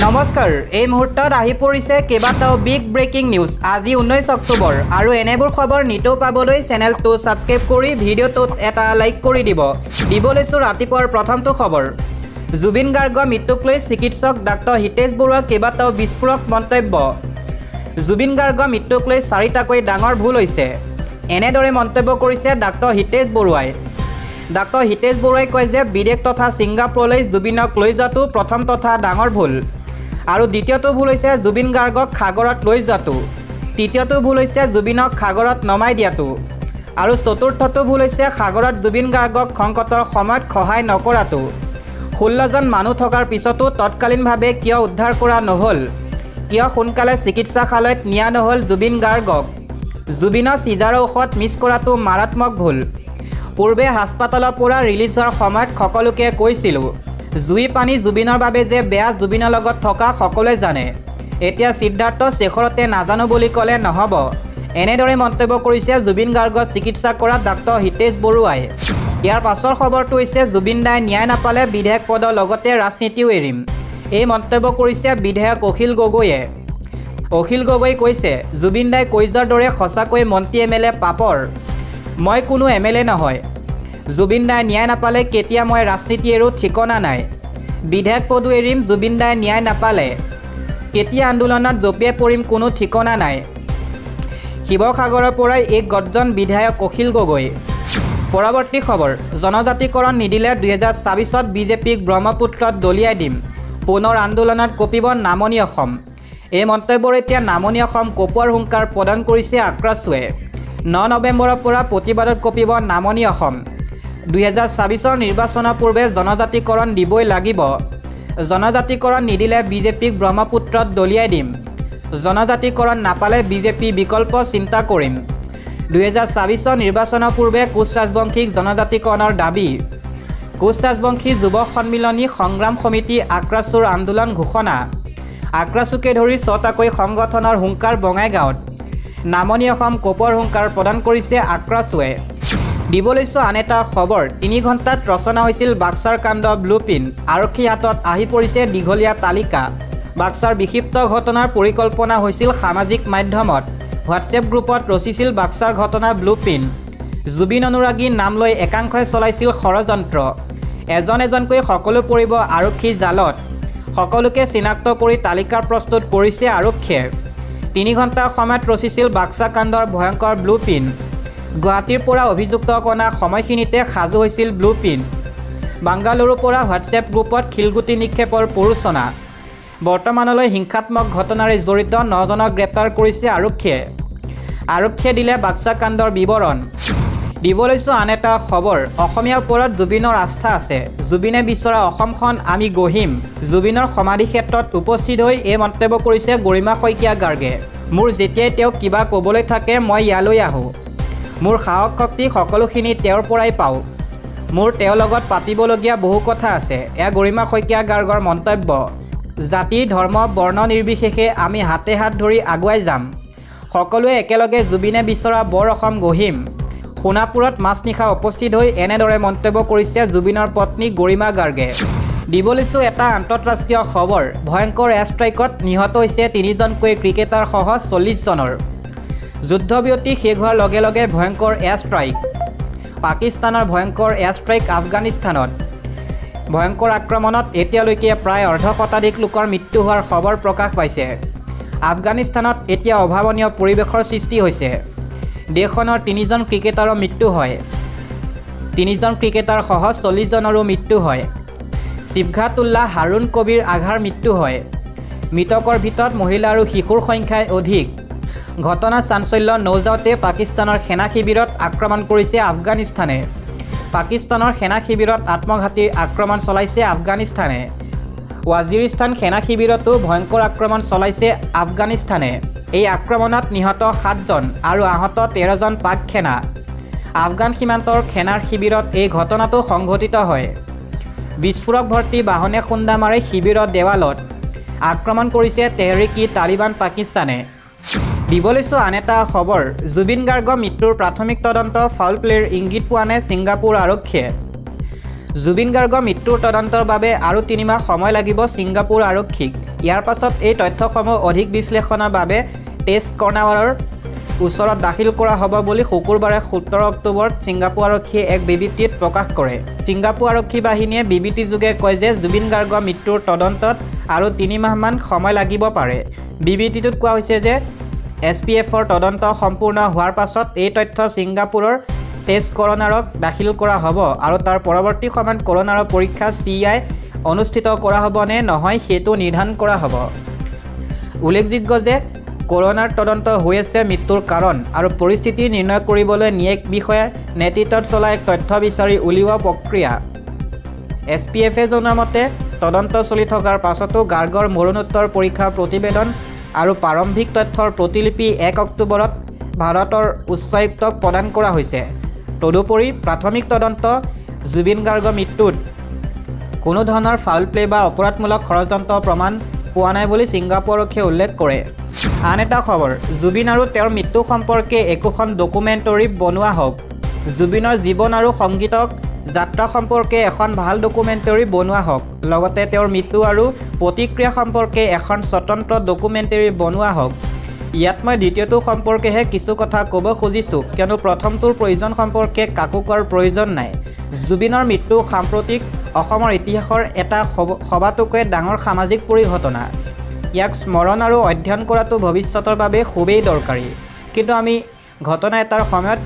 নমস্কাৰ এই মুহূৰ্তত আহি পৰিছে কেইবাটাও বিগ ব্ৰেকিং নিউজ আজি 19 অক্টোবৰ আৰু এনেবোৰ খবৰ নিতৌ পাবলৈ চেনেলটো সাবস্ক্ৰাইব কৰি ভিডিঅ'টোত এটা লাইক কৰি দিবলৈছো ৰাতিপুৱাৰ প্ৰথমটো খবৰ জুবিন গাৰ্গৰ মৃত্যুক লৈ চিকিৎসক ডাক্তৰ হিতেশ বৰুৱাৰ কেইবাটাও বিস্ফোৰক মন্তব্য জুবিন গাৰ্গৰ মৃত্যুক লৈ চাৰিটাকৈ ডাঙৰ ভুল হৈছে এনেদৰে মন্তব্য কৰিছে ডাক্তৰ হিতেশ বৰুৱাই ডাক্তৰ হিতেশ বৰুৱাই কয় যে বিদেশ তথা ছিংগাপুৰলৈ জুবিনক লৈ যোৱাটো প্ৰথম তথা ডাঙৰ ভুল আৰু দ্বিতীয়টো ভুল হৈছে জুবিন গাৰ্গক সাগৰত লৈ যোৱাটো তৃতীয়টো ভুল হৈছে জুবিনক সাগৰত নমাই দিয়াটো আৰু চতুৰ্থটো ভুল হৈছে সাগৰত জুবিন গাৰ্গক সংকটৰ সময়ত সহায় নকৰাটো 16 জন মানুহ থকাৰ পিছতো তৎকালীনভাৱে কিয় উদ্ধাৰ কৰা নহল কিয় সোনকালে চিকিৎসালয়ত নিয়া নহল জুবিন গাৰ্গক জুবিনৰ সিজাৰ ঔষধ মিছ কৰাটো মাৰাত্মক ভুল পূৰ্বে হাস্পাতালৰ পৰা ৰিলিজ হোৱাৰ সময়ত সকলোকে কৈছিলোঁ জুই পানী জুবিনৰ বাবে যে বেয়া জুবিনৰ লগত থকা সকলোৱে জানে এতিয়া সিদ্ধাৰ্থ শেখৰতে নাজানো বুলি ক'লে নহ'ব এনেদৰে মন্তব্য কৰিছে জুবিন গাৰ্গৰ চিকিৎসা কৰা ডাক্তৰ হিতেশ বৰুৱাই ইয়াৰ পাছৰ খবৰটো হৈছে জুবিন দাই ন্যায় নাপালে বিধায়ক পদৰ লগতে ৰাজনীতিও এৰিম এই মন্তব্য কৰিছে বিধায়ক অখিল গগৈ কৈছে জুবিন দাই কৈ যোৱাৰ দৰে সঁচাকৈ মন্ত্ৰী এমএলএ পাপৰ মই কোনো এমএলএ নহয় জুবিন দাই ন্যায় নাপালে কেতিয়া মই ৰাজনীতি এৰো ঠিকনা নাই বিধায়ক পদো এৰিম জুবিন দাই ন্যায় নাপালে কেতিয়া আন্দোলনত জপিয়াই পৰিম কোনো ঠিকনা নাই শিৱসাগৰৰ পৰাই এক গৰ্জন বিধায়ক অখিল গগৈ পৰৱৰ্তী খবৰ জনজাতিকৰণ নিদিলে 2024ত বিজেপিক ব্ৰহ্মপুত্ৰত দলিয়াই দিম পুনৰ আন্দোলনত কঁপিব নামনি অসম এই মন্তব্যৰ এতিয়া নামনি অসম কঁপোৱাৰ হুংকাৰ প্ৰদান কৰিছে আক্ৰাছুৱে 9 নৱেম্বৰৰ পৰা প্ৰতিবাদত কঁপিব নামনি অসম 2024 নিৰ্বাচনৰ পূৰ্বে জনজাতিকৰণ দিবই লাগিব জনজাতিকৰণ নিদিলে বিজেপিক ব্ৰহ্মপুত্ৰত দলিয়াই দিম জনজাতিকৰণ নাপালে বিজেপি বিকল্প চিন্তা কৰিম 2024 নিৰ্বাচনৰ পূৰ্বে কোচ ৰাজবংশীক জনজাতিকৰণৰ দাবী কোচ ৰাজবংশী যুৱ সন্মিলনী সংগ্ৰাম সমিতি আক্ৰাছুৰ আন্দোলন ঘোষণা আক্ৰাছুকে ধৰি 6টাকৈ সংগঠনৰ হুংকাৰ বঙাইগাঁৱত নামনি অসম কঁপোৱাৰ হুংকাৰ প্ৰদান কৰিছে আক্ৰাছুৱে দিবলৈছো আন এটা খবৰ 3 ঘণ্টাত ৰচনা হৈছিল বাক্সাৰ কাণ্ড ব্লুপ্ৰিণ্ট আৰক্ষী হাতত আহি পৰিছে দীঘলীয়া তালিকা বাক্সাৰ বিক্ষিপ্ত ঘটনাৰ পৰিকল্পনা হৈছিল সামাজিক মাধ্যমত হোৱাটছএপ গ্ৰুপত ৰচিছিল বাক্সাৰ ঘটনা ব্লুপ্ৰিণ্ট জুবিন অনুৰাগী নাম লৈ একাংশই চলাইছিল ষড়যন্ত্ৰ এজনকৈ সকলো পৰিব আৰক্ষী জালত সকলোকে চিনাক্ত কৰি তালিকা প্ৰস্তুত কৰিছে আৰক্ষীয়ে 3 ঘণ্টা সময়ত ৰচিছিল বাক্সা কাণ্ডৰ ভয়ংকৰ ব্লুপ্ৰিণ্ট গুৱাহাটীৰ পৰা অভিযুক্ত কণা সময়খিনিতে সাজু হৈছিল ব্লুপ্ৰিণ্ট বাংগালুৰুৰ পৰা হোৱাটছএপ গ্ৰুপত খিলগুটি নিক্ষেপৰ প্ৰৰোচনা বৰ্তমানলৈ হিংসাত্মক ঘটনাৰে জড়িত 9 জনক গ্ৰেপ্তাৰ কৰিছে আৰক্ষীয়ে দিলে বাক্সা কাণ্ডৰ বিৱৰণ দিবলৈছো আন এটা খবৰ অসমীয়াৰ ওপৰত জুবিনৰ আস্থা আছে জুবিনে বিচৰা অসমখন আমি গঢ়িম জুবিনৰ সমাধি ক্ষেত্ৰত উপস্থিত হৈ এই মন্তব্য কৰিছে গৰিমা শইকীয়া গাৰ্গে মোৰ যেতিয়াই তেওঁক কিবা ক'বলৈ থাকে মই ইয়ালৈ আহোঁ মোৰ সাহস শক্তি সকলোখিনি তেওঁৰ পৰাই পাওঁ মোৰ তেওঁৰ লগত পাতিবলগীয়া বহু কথা আছে এয়া গৰিমা শইকীয়া গাৰ্গৰ মন্তব্য জাতি ধৰ্ম বৰ্ণ নিৰ্বিশেষে আমি হাতে হাত ধৰি আগুৱাই যাম সকলোৱে একেলগে জুবিনে বিচৰা বৰ অসম গঢ়িম সোণাপুৰত মাজনিশা উপস্থিত হৈ এনেদৰে মন্তব্য কৰিছে জুবিনৰ পত্নী গৰিমা গাৰ্গে দিবলৈছো এটা আন্তঃৰাষ্ট্ৰীয় খবৰ ভয়ংকৰ এয়াৰ ষ্ট্ৰাইকত নিহত হৈছে 3জনকৈ ক্ৰিকেটাৰ সহ 40 জনৰ যুদ্ধবিৰতি শেষ হোৱাৰ লগে লগে ভয়ংকৰ এয়াৰ ষ্ট্ৰাইক পাকিস্তানৰ ভয়ংকৰ এয়াৰ ষ্ট্ৰাইক আফগানিস্তানত ভয়ংকৰ আক্ৰমণত এতিয়ালৈকে প্ৰায় অৰ্ধশতাধিক লোকৰ মৃত্যু হোৱাৰ খবৰ প্ৰকাশ পাইছে আফগানিস্তানত এতিয়া অভাৱনীয় পৰিৱেশৰ সৃষ্টি হৈছে দেশখনৰ 3জন ক্ৰিকেটাৰৰ মৃত্যু হয় 3জন ক্ৰিকেটাৰ সহ 40 জনৰো মৃত্যু হয় সিবঘাতুল্লাহ হাৰুণ কবিৰ আঘাৰ মৃত্যু হয় মৃতকৰ ভিতৰত মহিলা আৰু শিশুৰ সংখ্যাই অধিক ঘটনা চাঞ্চল্য নৌজাওঁতে পাকিস্তানৰ সেনা শিবিৰত আক্ৰমণ কৰিছে আফগানিস্তানে পাকিস্তানৰ সেনা শিবিৰত আত্মঘাতীৰ আক্ৰমণ চলাইছে আফগানিস্তানে ৱাজিৰিস্তান সেনা শিবিৰতো ভয়ংকৰ আক্ৰমণ চলাইছে আফগানিস্তানে এই আক্ৰমণত নিহত 7 জন আৰু আহত 13 জন পাক সেনা আফগান সীমান্তৰ সেনাৰ শিবিৰত এই ঘটনাটো সংঘটিত হয় বিস্ফোৰক ভৰ্তি বাহনে খুন্দা মাৰি শিবিৰৰ দেৱালত আক্ৰমণ কৰিছে তেহৰিকি তালিবান পাকিস্তানে দিবলৈছো আন এটা খবৰ জুবিন গাৰ্গৰ মৃত্যুৰ প্ৰাথমিক তদন্ত ফাউল প্লেৰ ইংগিত পোৱা নাই ছিংগাপুৰ আৰক্ষীয়ে জুবিন গাৰ্গৰ মৃত্যুৰ তদন্তৰ বাবে আৰু 3 মাহ সময় লাগিব ছিংগাপুৰ আৰক্ষীক। ইয়াৰ পাছত এই তথ্যসমূহ অধিক বিশ্লেষণৰ বাবে টেষ্ট কৰ্নাৰৰ ওচৰত দাখিল কৰা হ'ব বুলি শুকুৰবাৰে 17 অক্টোবৰত ছিংগাপুৰ আৰক্ষীয়ে এক বিবৃতিত প্ৰকাশ কৰে। ছিংগাপুৰ আৰক্ষী বাহিনীয়ে বিবৃতিযোগে কয় যে জুবিন গাৰ্গৰ মৃত্যুৰ তদন্তত আৰু 3 মাহমান সময় লাগিব পাৰে। বিবৃতিটোত কোৱা হৈছে যে SPFৰ তদন্ত সম্পূৰ্ণ হোৱাৰ পাছত এই তথ্য ছিংগাপুৰৰ টেষ্ট কৰ্নাৰক দাখিল কৰা হ'ব আৰু তাৰ পৰৱৰ্তী সময়ত কৰ্নাৰৰ পৰীক্ষা CI অনুষ্ঠিত কৰা হ'ব নে নহয় সেইটো নিৰ্ধাৰণ কৰা হ'ব। উল্লেখযোগ্য যে কৰ্নাৰ তদন্ত হৈ আছে মৃত্যুৰ কাৰণ আৰু পৰিস্থিতি নিৰ্ণয় কৰিবলৈ ন্যায়িক বিষয়াৰ নেতৃত্বত চলা এক তথ্য বিচাৰি উলিওৱা প্ৰক্ৰিয়া। SPFে জনোৱা মতে তদন্ত চলি থকাৰ পাছতো গাৰ্গৰ মৰণোত্তৰ পৰীক্ষাৰ প্ৰতিবেদন আৰু প্ৰাৰম্ভিক তথ্যৰ প্ৰতিলিপি 1 অক্টোবৰত ভাৰতৰ উচ্চায়ুক্তক প্ৰদান কৰা হৈছে। তদুপৰি প্ৰাথমিক তদন্ত জুবিন গাৰ্গৰ মৃত্যুত কোনো ধৰণৰ ফাউল প্লে বা অপৰাধমূলক ষড়যন্ত্ৰ প্ৰমাণ পোৱা নাই বুলি ছিংগাপুৰ আৰক্ষীয়ে উল্লেখ কৰে। আন এটা খবৰ, জুবিন আৰু তেওঁৰ মৃত্যু সম্পৰ্কে একোখন ডকুমেণ্টৰী বনোৱা হওক। জুবিনৰ জীৱন আৰু সংগীতক যাত্ৰা সম্পৰ্কে এখন ভাল ডকুমেণ্টৰী বনোৱা হওক। লগতে তেওঁৰ মৃত্যু আৰু প্ৰতিক্ৰিয়া সম্পৰ্কে এখন স্বতন্ত্ৰ ডকুমেণ্টৰী বনোৱা হওক। ইয়াত মই দ্বিতীয়টো সম্পৰ্কেহে কিছু কথা ক'ব খুজিছোঁ, কিয়নো প্ৰথমটোৰ প্ৰয়োজন সম্পৰ্কে কাকো কোৱাৰ প্ৰয়োজন নাই। জুবিনৰ মৃত্যু সাম্প্ৰতিক অসমৰ ইতিহাসৰ এটা সবাতোকৈ ডাঙৰ সামাজিক পৰিঘটনা। ইয়াক স্মৰণ আৰু অধ্যয়ন কৰাটো ভৱিষ্যতৰ বাবে খুবেই দৰকাৰী। কিন্তু আমি ঘটনা এটাৰ সময়ত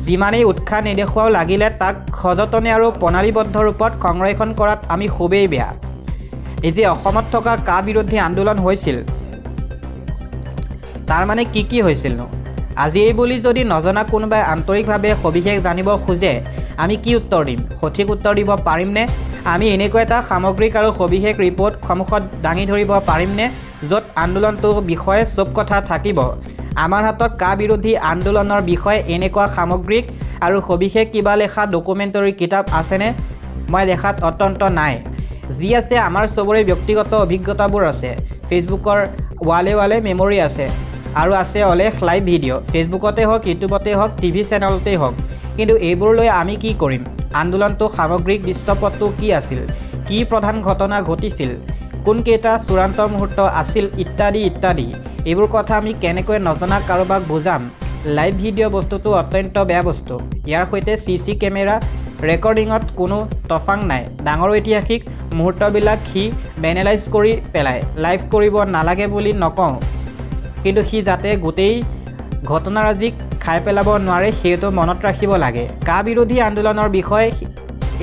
যিমানেই উৎসাহ নেদেখুৱাও লাগিলে তাক সযতনে আৰু প্ৰণালীবদ্ধ ৰূপত সংৰক্ষণ কৰাত আমি খুবেই বেয়া। এই যে অসমত থকা কা বিৰোধী আন্দোলন হৈছিল, তাৰ মানে কি হৈছিলনো? আজি এই বুলি যদি নজনা কোনোবাই আন্তৰিকভাৱে সবিশেষ জানিব খোজে, আমি কি উত্তৰ দিম? সঠিক উত্তৰ দিব পাৰিমনে? আমি এনেকুৱা এটা সামগ্ৰিক আৰু সবিশেষ ৰিপৰ্ট সন্মুখত দাঙি ধৰিব পাৰিমনে য'ত আন্দোলনটোৰ বিষয়ে চব কথা থাকিব? আমাৰ হাতত কা বিৰোধী আন্দোলনৰ বিষয়ে এনেকুৱা সামগ্ৰিক আৰু সবিশেষ কিবা লেখা ডকুমেণ্টৰী কিতাপ আছেনে? মই দেখাত অত্যন্ত নাই। যি আছে আমাৰ চবৰে ব্যক্তিগত অভিজ্ঞতাবোৰ আছে। ফেচবুকৰ ৱালে মেমৰি আছে আৰু আছে অলেখ লাইভ ভিডিঅ', ফেচবুকতে হওক, ইউটিউবতে হওক, টিভি চেনেলতেই হওক। কিন্তু এইবোৰ লৈ আমি কি কৰিম? আন্দোলনটো সামগ্ৰিক দৃশ্যপটটো কি আছিল? কি প্ৰধান ঘটনা ঘটিছিল? কোনকেইটা চূড়ান্ত মুহূৰ্ত আছিল? ইত্যাদি ইত্যাদি। এইবোৰ কথা আমি কেনেকৈ নজনা কাৰোবাক বুজাম? লাইভ ভিডিঅ' বস্তুটো অত্যন্ত বেয়া বস্তু। ইয়াৰ সৈতে CC কেমেৰা ৰেকৰ্ডিঙত কোনো তফাং নাই। ডাঙৰ ঐতিহাসিক মুহূৰ্তবিলাক সি বেনেলাইজ কৰি পেলায়। লাইভ কৰিব নালাগে বুলি নকওঁ, কিন্তু সি যাতে গোটেই ঘটনাৰাজিক খাই পেলাব নোৱাৰে সেইটো মনত ৰাখিব লাগে। কা বিৰোধী আন্দোলনৰ বিষয়ে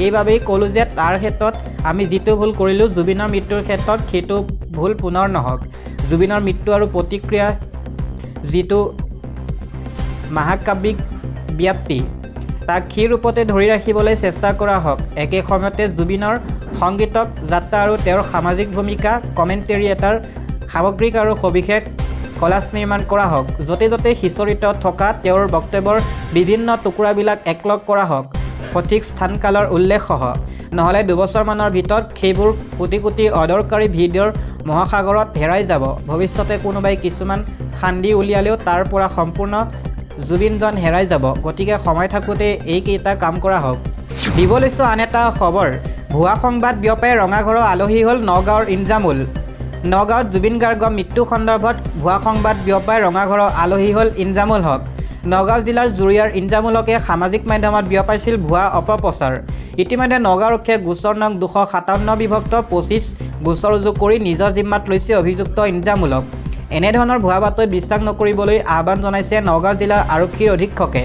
এইবাবেই ক'লোঁ যে তাৰ ক্ষেত্ৰত আমি যিটো ভুল কৰিলোঁ জুবিনৰ মৃত্যুৰ ক্ষেত্ৰত সেইটো ভুল পুনৰ নহওক। জুবিনৰ মৃত্যু আৰু প্ৰতিক্ৰিয়া যিটো মহাকাব্যিক ব্যাপ্তি, তাক সেই ৰূপতে ধৰি ৰাখিবলৈ চেষ্টা কৰা হওক। একে সময়তে জুবিনৰ সংগীতক যাত্ৰা আৰু তেওঁৰ সামাজিক ভূমিকা কমেণ্টেৰী এটাৰ সামগ্ৰিক আৰু সবিশেষ কলাজ নিৰ্মাণ কৰা হওক। য'তে য'তে সিঁচৰিত থকা তেওঁৰ বক্তব্যৰ বিভিন্ন টুকুৰাবিলাক একলগ কৰা হওক, সঠিক স্থানকালৰ উল্লেখসহ। নহ'লে 2 বছৰমানৰ ভিতৰত সেইবোৰ কোটি কোটি অদৰকাৰী ভিডিঅ'ৰ মহাসাগৰত হেৰাই যাব। ভৱিষ্যতে কোনোবাই কিছুমান খান্দি উলিয়ালেও তাৰ পৰা সম্পূৰ্ণ জুবিনজন হেৰাই যাব। গতিকে সময় থাকোঁতে এইকেইটা কাম কৰা হওক। দিব লৈছোঁ আন এটা খবৰ। ভুৱা সংবাদ বিয়পাই ৰঙাঘৰৰ আলহী হ'ল নগাঁৱৰ ইনজামুল। নগাঁৱত জুবিন গাৰ্গৰ মৃত্যু সন্দৰ্ভত ভুৱা সংবাদ বিয়পাই ৰঙাঘৰৰ আলহী হ'ল ইনজামুল হক। নগাঁও জিলাৰ জুৰিয়াৰ ইনজামুলকে সামাজিক মাধ্যমত বিয়পাইছিল ভুৱা অপপ্ৰচাৰ। ইতিমধ্যে নগাঁও আৰক্ষীয়ে গোচৰ নং 257/25 গোচৰ ৰুজু কৰি নিজৰ জিম্মাত লৈছে অভিযুক্ত ইনজামুলক। এনেধৰণৰ ভুৱা বাতৰিত বিশ্বাস নকৰিবলৈ আহ্বান জনাইছে নগাঁও জিলাৰ আৰক্ষীৰ অধীক্ষকে।